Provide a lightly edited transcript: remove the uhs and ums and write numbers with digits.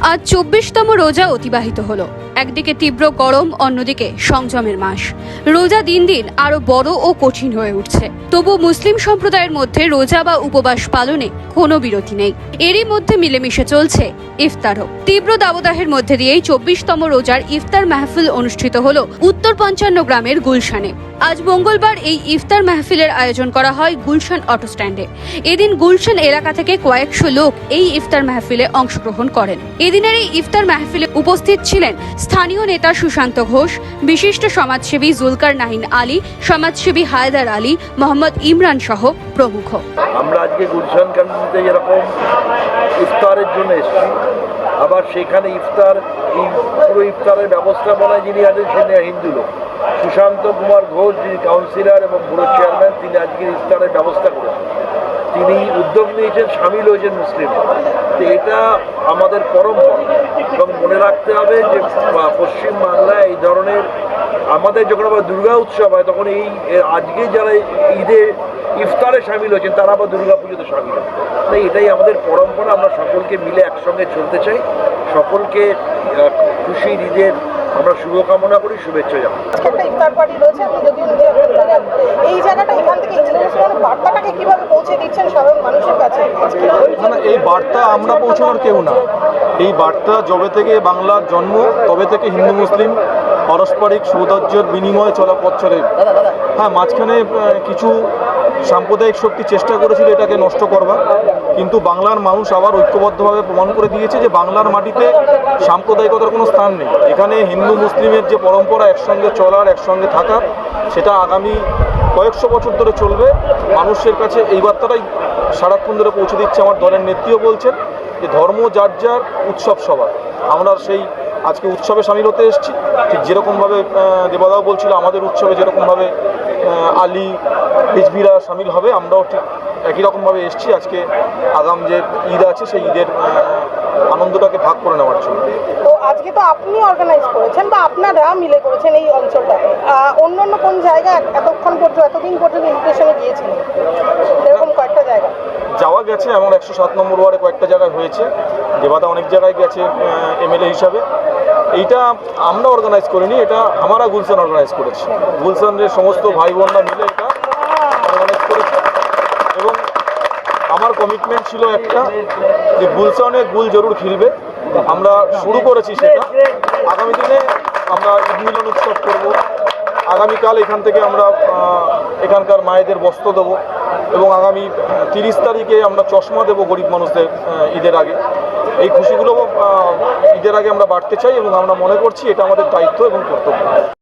আজ ২৪তম রোজা অতিবাহিত হলো। একদিকে তীব্র গরম, অন্যদিকে সংযমের মাস। রোজা দিন দিন আরো বড় ও কঠিন হয়ে উঠছে। তবু মুসলিম সম্প্রদায়ের মধ্যে রোজা বা উপবাস পালনে কোনো বিরতি নেই। এরই মধ্যে মিলেমিশে চলছে ইফতারও। তীব্র দাবদাহের মধ্যে দিয়েই ২৪তম রোজার ইফতার মাহফিল অনুষ্ঠিত হলো উত্তর ৫৫ গ্রামের গুলশানে। আজ মঙ্গলবার এই ইফতার মাহফিলের আয়োজন করা হয় গুলশান অটো স্ট্যান্ডে। এদিন গুলশান এলাকা থেকে কয়েকশো লোক এই ইফতার মাহফিলে অংশগ্রহণ করেন। এদিনের এই ইফতার মাহফিলে উপস্থিত ছিলেন স্থানীয় নেতা সুশান্ত ঘোষ, বিশিষ্ট সমাজসেবী জুলকার নাহিন আলী, সমাজসেবী হায়দার আলী, মোহাম্মদ ইমরান সহ প্রমুখ। আমরা আজকে গুলশান কান্ট্রিতে যেরকম ইফতারের জন্য এসেছি, আবার সেখানে পুরো ইফতারের ব্যবস্থাপনায় যিনি আছেন সেটা হিন্দু লোক, সুশান্ত কুমার ঘোষ, যিনি কাউন্সিলর এবং পুরো চেয়ারম্যান, তিনি আজকের ইফতারের ব্যবস্থা করেছেন। তিনি উদ্যোগ নিয়েছেন, সামিল হয়েছেন মুসলিম। তো এটা আমাদের পরম্পরা এবং মনে রাখতে হবে যে পশ্চিমবাংলায় এই ধরনের আমাদের যখন আবার দুর্গা উৎসব হয় তখন আজকে যারা ইফতারে সামিল হয়েছেন তারা আবার দুর্গা পুজোতে সামিল হয়। তাই এটাই আমাদের পরম্পরা। আমরা সকলকে মিলে একসঙ্গে চলতে চাই। সকলকে খুশির ঈদের আমরা শুভকামনা করি, শুভেচ্ছা জানাই। ইফতার পার্টি রয়েছে, আপনি যদি এই জায়গাটা এখান থেকে বার্তাটাকে কিভাবে পৌঁছে দিচ্ছেন সাধারণ মানুষের কাছে? এই বার্তা আমরা পৌঁছানোর কেউ না। এই বার্তা যবে থেকে বাংলার জন্ম তবে থেকে হিন্দু মুসলিম পারস্পরিক সৌহার্দ্যের বিনিময়ে চলা পথ চলে। হ্যাঁ, মাঝখানে কিছু সাম্প্রদায়িক শক্তি চেষ্টা করেছিল এটাকে নষ্ট করবার, কিন্তু বাংলার মানুষ আবার ঐক্যবদ্ধভাবে প্রমাণ করে দিয়েছে যে বাংলার মাটিতে সাম্প্রদায়িকতার কোনো স্থান নেই। এখানে হিন্দু মুসলিমের যে পরম্পরা একসঙ্গে চলার, একসঙ্গে থাকার, সেটা আগামী কয়েকশো বছর ধরে চলবে। মানুষের কাছে এই বার্তাটাই সারাক্ষণ ধরে পৌঁছে দিচ্ছে। আমার দলের নেত্রীও বলছেন যে ধর্ম যার যার, উৎসব সবার। আমরা সেই আজকে উৎসবে সামিল হতে এসেছি। ঠিক যেরকমভাবে দেবদাও বলছিল আমাদের উৎসবে যেরকমভাবে আলী হিজবিরা সামিল হবে, আমরাও ঠিক একই রকমভাবে এসেছি আজকে আগাম যে ঈদ আছে সেই ঈদের আনন্দটাকে ভাগ করে নেওয়ার জন্য। তো আজকে তো আপনি অর্গানাইজ করেছেন বা আপনারা মিলে করেছেন এই অঞ্চলটাকে, অন্য কোন জায়গা এতদিন পর্যন্ত ইনভিটেশনে গিয়েছিলেন? এরকম কয়েকটা জায়গা যাওয়া গেছে, এমন ১০৭ নম্বর ওয়ার্ডে কয়েকটা জায়গায় হয়েছে। দেবাদা অনেক জায়গায় গেছে এমএলএ হিসাবে। এইটা আমরা অর্গানাইজ করিনি, এটা আমরা গুলশান অর্গানাইজ করেছি। গুলশানের সমস্ত ভাই বোনরা মিলে এটা অর্গানাইজ করেছে এবং আমার কমিটমেন্ট ছিল একটা, যে গুলশানে গুল জরুর খিলবে। আমরা শুরু করেছি সেটা। আগামী দিনে আমরা ঈদ মিলন উৎসব করব। আগামীকাল এখান থেকে আমরা এখানকার মায়েদের বস্ত্র দেবো এবং আগামী ৩০ তারিখে আমরা চশমা দেবো গরিব মানুষদের ঈদের আগে। এই খুশিগুলো ঈদের আগে আমরা বাড়তে চাই এবং আমরা মনে করছি এটা আমাদের দায়িত্ব এবং কর্তব্য।